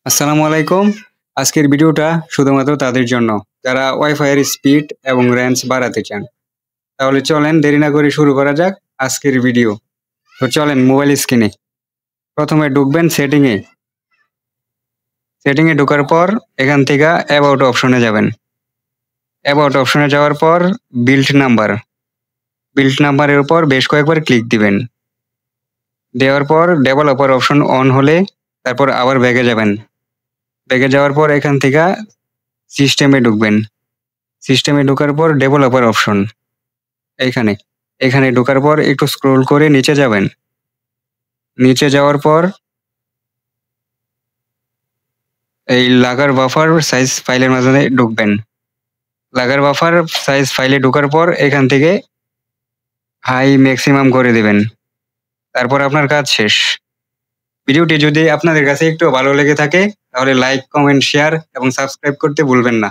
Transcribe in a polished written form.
আসসালামু আলাইকুম। আজকের ভিডিওটা শুধুমাত্র তাদের জন্য যারা ওয়াইফাই এর স্পিড এবং রেঞ্জ বাড়াতে চান। তাহলে চলেন দেরি না করে শুরু করা যাক আজকের ভিডিও। তো চলেন মোবাইল স্ক্রিনে। প্রথমে ঢুকবেন সেটিং এ। সেটিং এ ঢোকার পর এখান থেকে অ্যাবাউট অপশনে যাবেন। অ্যাবাউট অপশনে যাওয়ার পর বিল্ড নাম্বার। বিল্ড নাম্বারের উপর বেশ কয়েকবার ক্লিক দিবেন। দেওয়ার পর ডেভেলপার অপশন অন হলে তারপর আবার ব্যাকে যাবেন। ব্যাকে যাওয়ার পর এখান থেকে সিস্টেমে ঢুকবেন। সিস্টেমে ঢোকার পর ডেভেলপার অপশন এইখানে। এখানে ঢোকার পর একটু স্ক্রল করে নিচে যাবেন। নিচে যাওয়ার পর এই লাগার বাফার সাইজ ফাইলের মাঝে ঢুকবেন। লাগার বাফার সাইজ ফাইলে ঢোকার পর এখান থেকে হাই ম্যাক্সিমাম করে দিবেন। তারপর আপনার কাজ শেষ। ভিডিওটি যদি আপনাদের কাছে একটু ভালো লেগে থাকে তাহলে লাইক, কমেন্ট, শেয়ার এবং সাবস্ক্রাইব করতে ভুলবেন না।